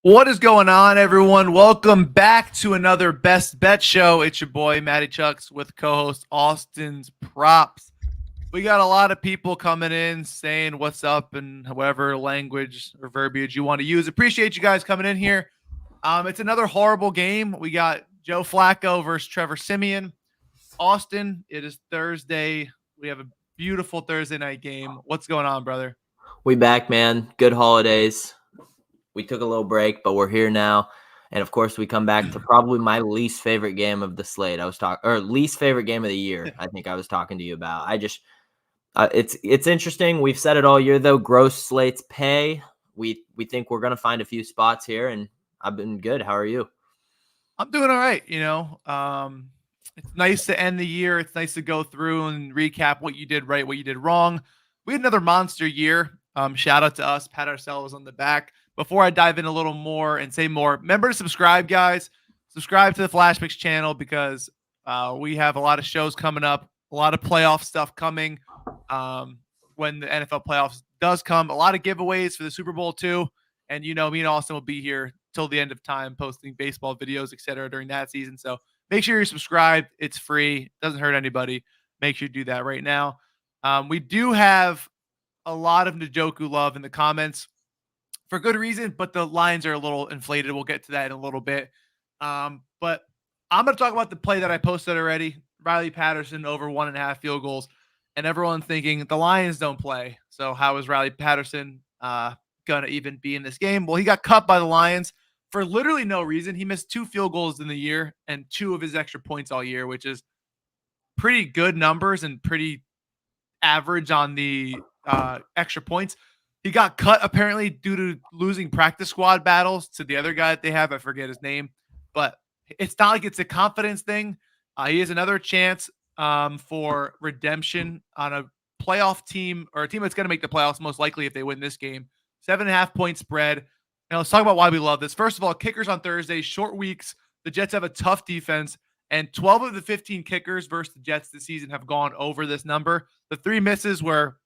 What is going on, everyone? Welcome back to another Best Bet Show. It's your boy, Matty Chucks, with co-host Austin's Props. We got a lot of people coming in saying what's up in however language or verbiage you want to use. Appreciate you guys coming in here. It's another horrible game. We got Joe Flacco versus Trevor Siemian. Austin, it is Thursday. We have a beautiful Thursday night game. What's going on, brother? We back, man. Good holidays. We took a little break, but we're here now. And of course, we come back to probably my least favorite game of the slate. Least favorite game of the year. I think I was talking to you about. It's interesting. We've said it all year though. Gross slates pay. We think we're gonna find a few spots here, and I've been good. How are you? I'm doing all right. It's nice to end the year. It's nice to go through and recap what you did right, what you did wrong. We had another monster year. Shout out to us, pat ourselves on the back. Before I dive in a little more and say more, remember to subscribe, guys. Subscribe to the FlashPicks channel because we have a lot of shows coming up, a lot of playoff stuff coming. When the NFL playoffs does come, a lot of giveaways for the Super Bowl too. And me and Austin will be here till the end of time, posting baseball videos, etc. during that season. So make sure you're subscribed. It's free. Doesn't hurt anybody. Make sure you do that right now. We do have a lot of Njoku love in the comments for good reason, but the lines are a little inflated. We'll get to that in a little bit. But I'm going to talk about the play that I posted already. Riley Patterson over 1.5 field goals. And everyone thinking the Lions don't play. So how is Riley Patterson going to even be in this game? Well, he got cut by the Lions for literally no reason. He missed 2 field goals in the year and 2 of his extra points all year, which is pretty good numbers and pretty average on the extra points. He got cut apparently due to losing practice squad battles to the other guy that they have. I forget his name, but it's not like it's a confidence thing. He has another chance for redemption on a playoff team or a team that's going to make the playoffs most likely if they win this game. 7.5 point spread. And let's talk about why we love this. First of all, kickers on Thursday, short weeks. The Jets have a tough defense, and 12 of the 15 kickers versus the Jets this season have gone over this number. The 3 misses were,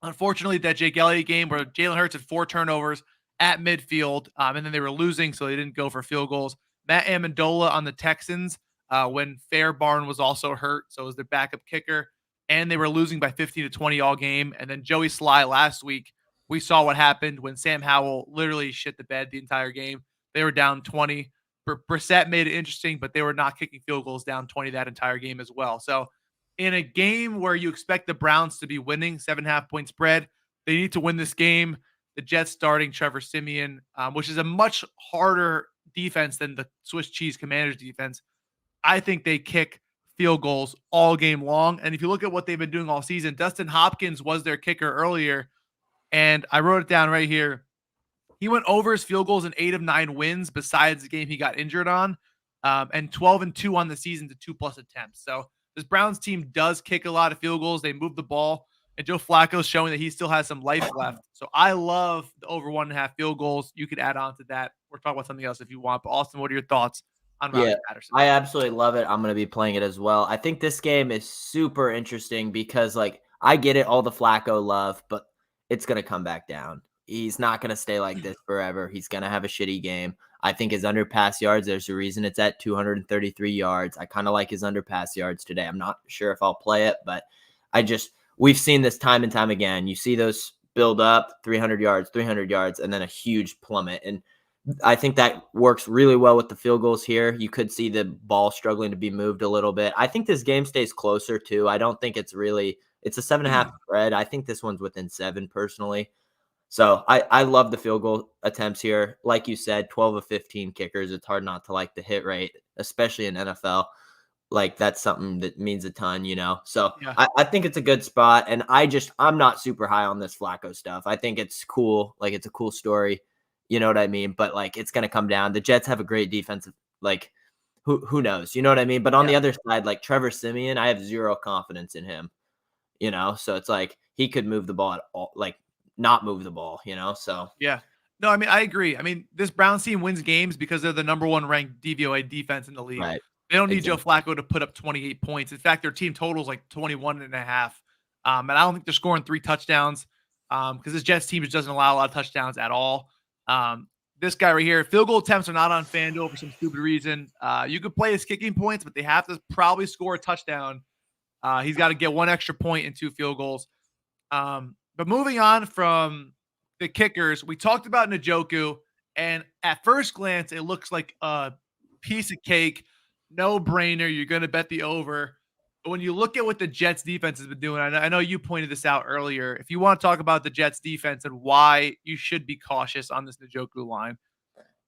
unfortunately, that Jake Elliott game where Jalen Hurts had 4 turnovers at midfield, and then they were losing, so they didn't go for field goals. Matt Amendola on the Texans when Fairbarn was also hurt, so it was their backup kicker, and they were losing by 15 to 20 all game. And then Joey Sly last week, we saw what happened when Sam Howell literally shit the bed the entire game. They were down 20. Brissett made it interesting, but they were not kicking field goals down 20 that entire game as well. So in a game where you expect the Browns to be winning, 7.5 point spread, they need to win this game. The Jets starting Trevor Siemian, which is a much harder defense than the Swiss Cheese Commanders defense. I think they kick field goals all game long. And if you look at what they've been doing all season, Dustin Hopkins was their kicker earlier. And I wrote it down right here. He went over his field goals in 8 of 9 wins besides the game he got injured on, and 12-2 on the season to 2+ attempts. So this Browns team does kick a lot of field goals. They move the ball, and Joe Flacco is showing that he still has some life left. So I love the over 1.5 field goals. You could add on to that. We're talking about something else if you want. But Austin, what are your thoughts on Riley Yeah, Patterson? I absolutely love it. I'm going to be playing it as well. I think this game is super interesting because, I get it, all the Flacco love, but it's going to come back down. He's not going to stay like this forever. He's going to have a shitty game. I think his underpass yards, there's a reason it's at 233 yards. I kind of like his underpass yards today. I'm not sure if I'll play it, but we've seen this time and time again. You see those build up 300 yards, and then a huge plummet. And I think that works really well with the field goals here. You could see the ball struggling to be moved a little bit. I think this game stays closer too. I don't think it's a 7.5 spread. I think this one's within 7 personally. So I love the field goal attempts here. Like you said, 12 of 15 kickers. It's hard not to like the hit rate, especially in NFL. Like that's something that means a ton, So Yeah. I think it's a good spot. And I'm not super high on this Flacco stuff. I think it's cool. Like it's a cool story. You know what I mean? But it's going to come down. The Jets have a great defensive, who knows? You know what I mean? But on the other side, Trevor Siemian, I have zero confidence in him, So it's he could move the ball at all, not move the ball, So Yeah. No, I mean, I agree. I mean, this Browns team wins games because they're the number 1 ranked DVOA defense in the league. right. They don't need Exactly. Joe Flacco to put up 28 points. In fact, their team total is 21.5. And I don't think they're scoring 3 touchdowns because this Jets team just doesn't allow a lot of touchdowns at all. this guy right here. Field goal attempts are not on FanDuel for some stupid reason. You could play his kicking points, but they have to probably score a touchdown. He's got to get 1 extra point and 2 field goals. But moving on from the kickers, we talked about Njoku, and at first glance, it looks like a piece of cake, no brainer. You're going to bet the over. But when you look at what the Jets defense has been doing, I know you pointed this out earlier. If you want to talk about the Jets defense and why you should be cautious on this Njoku line.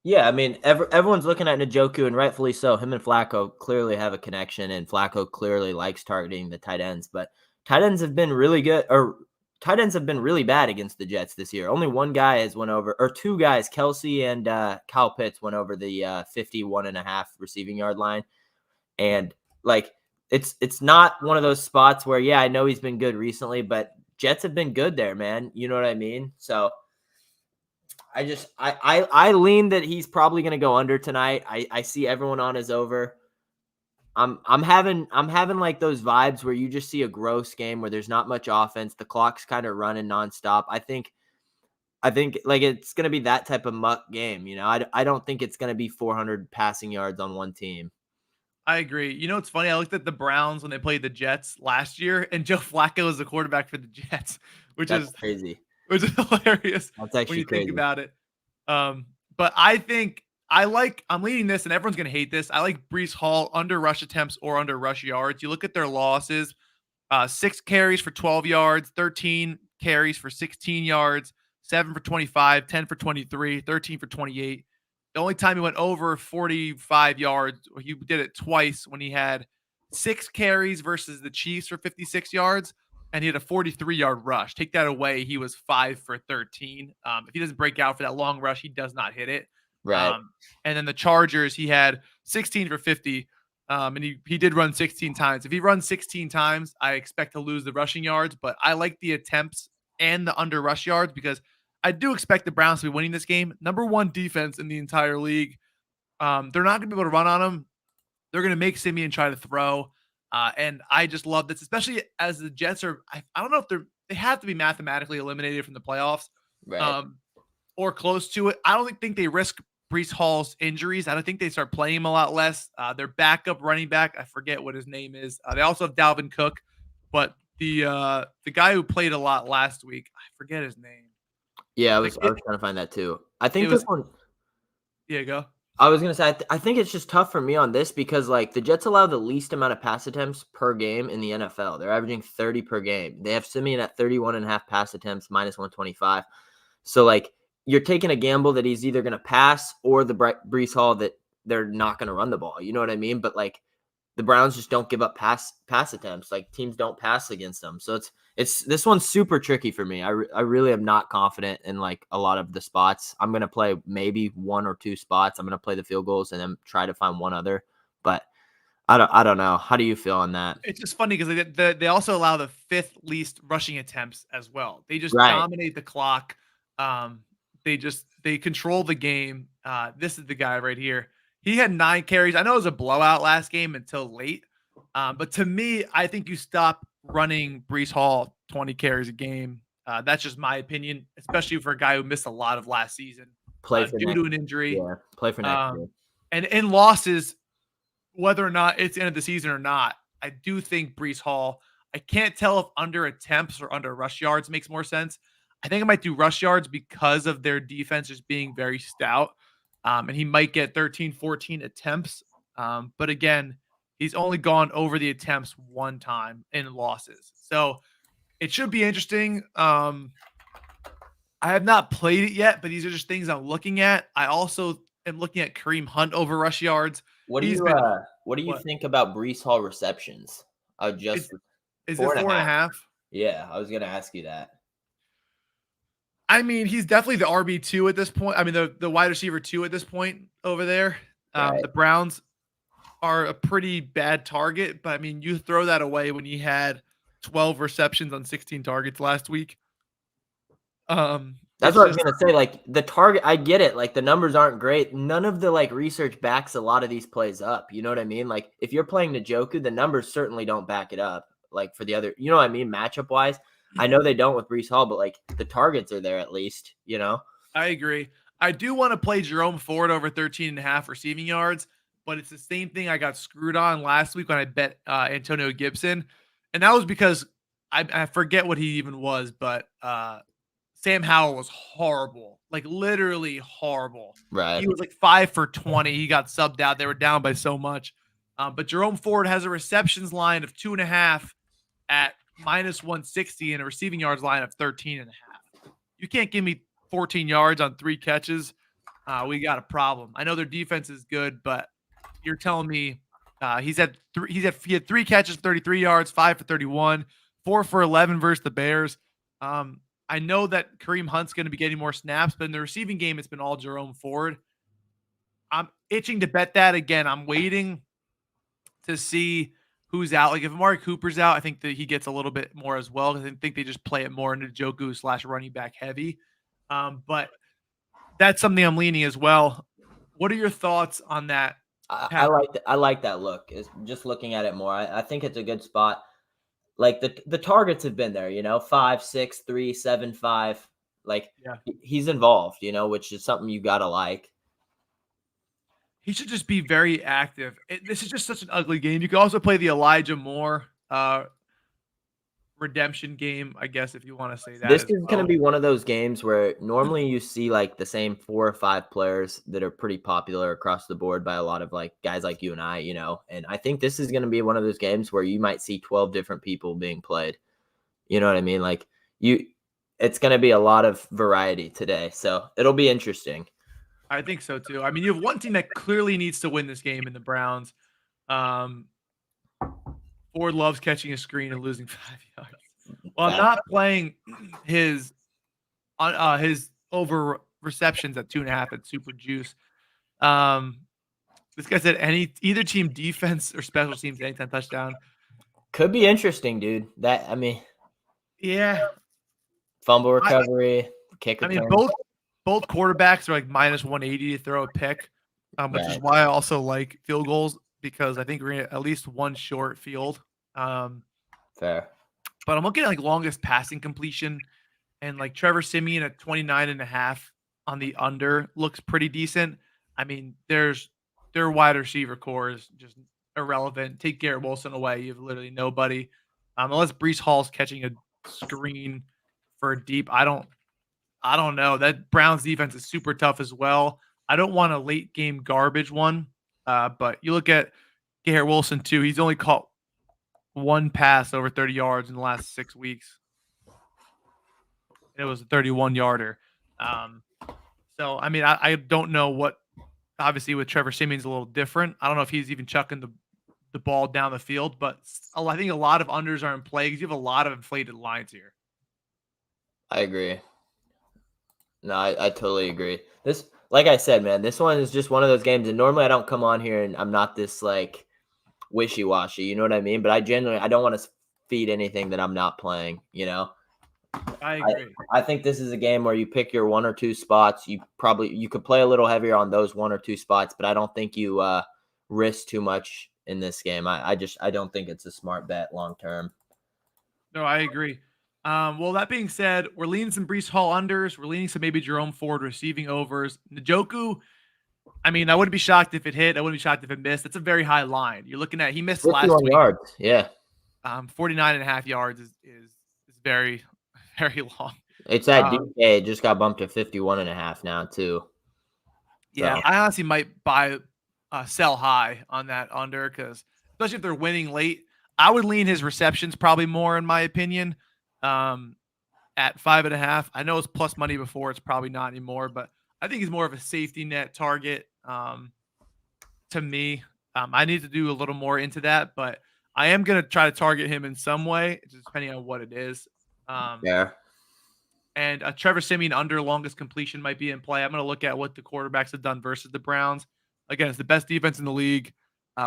Yeah, I mean, everyone's looking at Njoku, and rightfully so. Him and Flacco clearly have a connection, and Flacco clearly likes targeting the tight ends. But tight ends have been really good, or tight ends have been really bad against the Jets this year. Only one guy has went over, or two guys, Kelsey and Kyle Pitts, went over the 51.5 receiving yard line. And like, it's not one of those spots where, yeah, I know he's been good recently, but Jets have been good there, man. You know what I mean? So I lean that he's probably going to go under tonight. I see everyone on his over. I'm having like those vibes where you just see a gross game where there's not much offense. The clock's kind of running nonstop. I think like it's going to be that type of muck game. You know, I don't think it's going to be 400 passing yards on one team. I agree. You know, it's funny. I looked at the Browns when they played the Jets last year, and Joe Flacco was the quarterback for the Jets, That's crazy. Which is hilarious. That's actually when you crazy. think about it. But I think I'm leading this, and everyone's gonna hate this. I like Breece Hall under rush attempts or under rush yards. You look at their losses: 6 carries for 12 yards, 13 carries for 16 yards, 7 for 25, 10 for 23, 13 for 28. The only time he went over 45 yards, he did it twice when he had 6 carries versus the Chiefs for 56 yards, and he had a 43-yard rush. Take that away, he was 5 for 13. If he doesn't break out for that long rush, he does not hit it. Right. And then the Chargers, he had 16 for 50, and he did run 16 times. If he runs 16 times, I expect to lose the rushing yards, but I like the attempts and the under rush yards because I do expect the Browns to be winning this game. Number 1 defense in the entire league. They're not going to be able to run on them. They're going to make Simeon try to throw. And I just love this, especially as the Jets are, I don't know if they have to be mathematically eliminated from the playoffs, Right. Or close to it. I don't think they risk Breece Hall's injuries. I don't think they start playing him a lot less. Their backup running back, I forget what his name is. They also have Dalvin Cook, but the guy who played a lot last week, I forget his name. Yeah, I was trying to find that too. I think this one. Yeah, go. I was gonna say I think it's just tough for me on this because like the Jets allow the least amount of pass attempts per game in the NFL. They're averaging 30 per game. They have Simeon at 31.5 pass attempts, minus 125. So like you're taking a gamble that he's either gonna pass or the Breece Hall that they're not gonna run the ball. You know what I mean? But like the Browns just don't give up pass attempts. Like teams don't pass against them. So it's this one's super tricky for me. I really am not confident in like a lot of the spots. I'm going to play maybe 1 or 2 spots. I'm going to play the field goals and then try to find one other, but I don't know. How do you feel on that? It's just funny because they also allow the 5th least rushing attempts as well. They just Right. dominate the clock. They control the game. This is the guy right here. He had 9 carries. I know it was a blowout last game until late. But to me, I think you stop running Breece Hall 20 carries a game. That's just my opinion, especially for a guy who missed a lot of last season due to an injury. Yeah, play for next year. And in losses, whether or not it's the end of the season or not, I do think Breece Hall, I can't tell if under attempts or under rush yards makes more sense. I think I might do rush yards because of their defense just being very stout. And he might get 13, 14 attempts. But again, he's only gone over the attempts 1 time in losses. So it should be interesting. I have not played it yet, but these are just things I'm looking at. I also am looking at Kareem Hunt over rush yards. What do you think about Breece Hall receptions? Is it 4.5? Yeah, I was going to ask you that. I mean, he's definitely the RB2 at this point. I mean, the wide receiver 2 at this point over there. Right. The Browns are a pretty bad target, but I mean, you throw that away when he had 12 receptions on 16 targets last week. That's what I was going to say. Like the target, I get it. Like the numbers aren't great. None of the like research backs a lot of these plays up. You know what I mean? Like if you're playing Njoku, the numbers certainly don't back it up. Like for the other, you know what I mean? Matchup wise, I know they don't with Breece Hall, but like the targets are there at least, you know? I agree. I do want to play Jerome Ford over 13.5 receiving yards, but it's the same thing I got screwed on last week when I bet Antonio Gibson. And that was because I forget what he even was, but Sam Howell was horrible, like literally horrible. Right. He was like 5 for 20. He got subbed out. They were down by so much. But Jerome Ford has a receptions line of 2.5 at -160 and a receiving yards line of 13.5. You can't give me 14 yards on 3 catches. We got a problem. I know their defense is good, but you're telling me he had 3 catches, 33 yards, 5 for 31, 4 for 11 versus the Bears. I know that Kareem Hunt's going to be getting more snaps, but in the receiving game, it's been all Jerome Ford. I'm itching to bet that again. I'm waiting to see who's out. Like if Amari Cooper's out, I think that he gets a little bit more as well. I think they just play it more into Njoku / running back heavy. But that's something I'm leaning as well. What are your thoughts on that? I like that look. Is just looking at it more. I think it's a good spot. Like the targets have been there, 5, 6, 3, 7, 5. Like he's involved, which is something you gotta like. He should just be very active. This is just such an ugly game. You could also play the Elijah Moore redemption game, I guess, if you want to say that. This is going to be one of those games where normally you see like the same 4 or 5 players that are pretty popular across the board by a lot of like guys like you and I, and I think this is going to be one of those games where you might see 12 different people being played. You know what I mean? Like it's going to be a lot of variety today. So it'll be interesting. I think so too. I mean, you have one team that clearly needs to win this game in the Browns. Ford loves catching a screen and losing 5 yards. Well, I'm not playing his over receptions at 2.5 at super juice. This guy said either team defense or special teams anytime touchdown. Could be interesting, dude. Yeah. Fumble recovery, kick I return. mean, both quarterbacks are like -180 to throw a pick, which is why I also like field goals because I think we're gonna at least one short field. Fair. But I'm looking at like longest passing completion, and like Trevor Siemian at 29.5 on the under looks pretty decent. I mean, their wide receiver core is just irrelevant. Take Garrett Wilson away, you have literally nobody. Unless Breece Hall's catching a screen for a deep. I don't know. That Browns defense is super tough as well. I don't want a late game garbage one. But you look at Garrett Wilson too. He's only caught one pass over 30 yards in the last 6 weeks. It was a 31-yarder. So, I mean, I don't know what – obviously, with Trevor Siemian's a little different. I don't know if he's even chucking the ball down the field. But I think a lot of unders are in play because you have a lot of inflated lines here. I agree. No, I totally agree. This, like I said, man, this one is just one of those games. And normally I don't come on here and I'm not this like wishy-washy, you know what I mean? But I don't want to feed anything that I'm not playing, I agree. I think this is a game where you pick your 1 or 2 spots. You could play a little heavier on those 1 or 2 spots, but I don't think you risk too much in this game. I don't think it's a smart bet long term. No, I agree. Well, that being said, we're leaning some Breece Hall unders. We're leaning some maybe Jerome Ford receiving overs. Njoku, I mean, I wouldn't be shocked if it hit. I wouldn't be shocked if it missed. That's a very high line. You're looking at he missed last week. Yards. Yeah. 49.5 yards is very, very long. It's at DK. It just got bumped to 51.5 now too. Yeah, so. I honestly might sell high on that under because especially if they're winning late, I would lean his receptions probably more in my opinion. At 5.5. I know it's plus money before. It's probably not anymore, but I think he's more of a safety net target. To me, I need to do a little more into that, but I am going to try to target him in some way, just depending on what it is. Yeah. And a Trevor Siemian under longest completion might be in play. I'm going to look at what the quarterbacks have done versus the Browns. Again, it's the best defense in the league.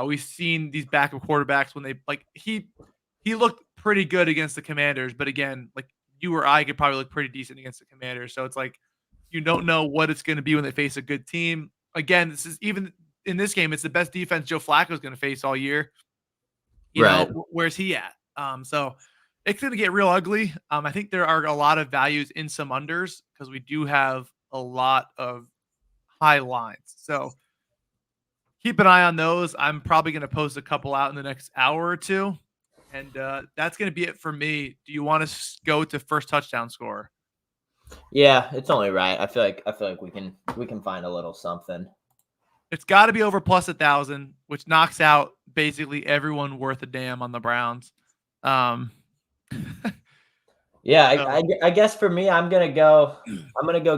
We've seen these backup quarterbacks when they like he looked pretty good against the Commanders, but again, like you or I could probably look pretty decent against the Commanders. So it's like you don't know what it's going to be when they face a good team. Again, this is even in this game, it's the best defense Joe Flacco is going to face all year. You know, where's he at? So it's going to get real ugly. I think there are a lot of values in some unders because we do have a lot of high lines. So keep an eye on those. I'm probably going to post a couple out in the next hour or two. And that's going to be it for me. Do you want to go to first touchdown score? Yeah, it's only right. I feel like we can find a little something. It's got to be over plus 1,000, which knocks out basically everyone worth a damn on the Browns. Yeah, So, I guess for me, I'm gonna go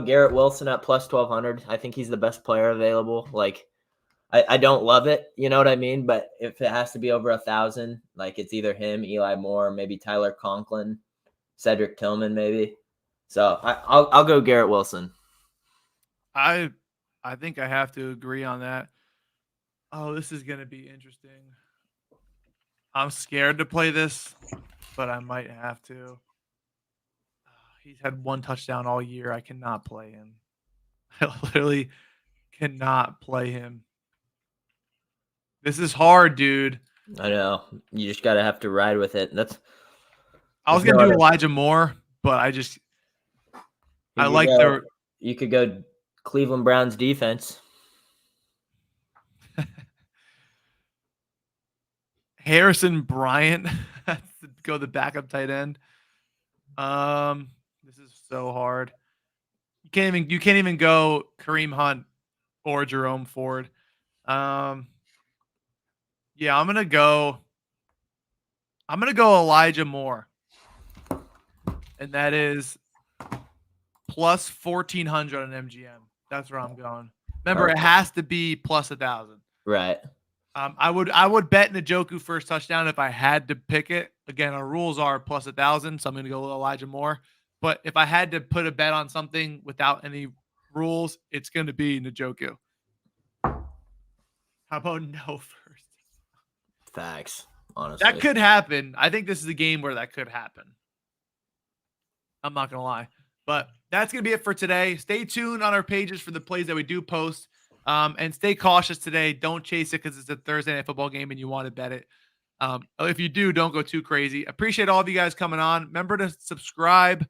Garrett Wilson at plus 1,200. I think he's the best player available. Like, I don't love it, you know what I mean? But if it has to be over 1,000, like it's either him, Eli Moore, maybe Tyler Conklin, Cedric Tillman, maybe. So I'll go Garrett Wilson. I think I have to agree on that. Oh, this is going to be interesting. I'm scared to play this, but I might have to. He's had one touchdown all year. I cannot play him. I literally cannot play him. This is hard, dude. I know. You just gotta have to ride with it. I was gonna do Elijah Moore, but I like their. You could go Cleveland Browns defense. Harrison Bryant go the backup tight end. This is so hard. You can't even go Kareem Hunt or Jerome Ford. Yeah, I'm gonna go Elijah Moore, and that is plus 1,400 on MGM. That's where I'm going. Remember, it has to be plus 1,000. Right. I would bet Njoku first touchdown if I had to pick it. Again, our rules are plus 1,000, so I'm going to go with Elijah Moore. But if I had to put a bet on something without any rules, it's going to be Njoku. How about no first? Facts. Honestly, that could happen. I think this is a game where that could happen. I'm not going to lie. But that's going to be it for today. Stay tuned on our pages for the plays that we do post. And stay cautious today. Don't chase it because it's a Thursday night football game and you want to bet it. If you do, don't go too crazy. Appreciate all of you guys coming on. Remember to subscribe.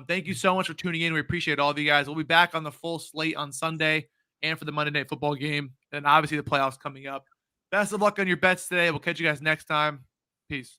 Thank you so much for tuning in. We appreciate all of you guys. We'll be back on the full slate on Sunday and for the Monday night football game. And obviously the playoffs coming up. Best of luck on your bets today. We'll catch you guys next time. Peace.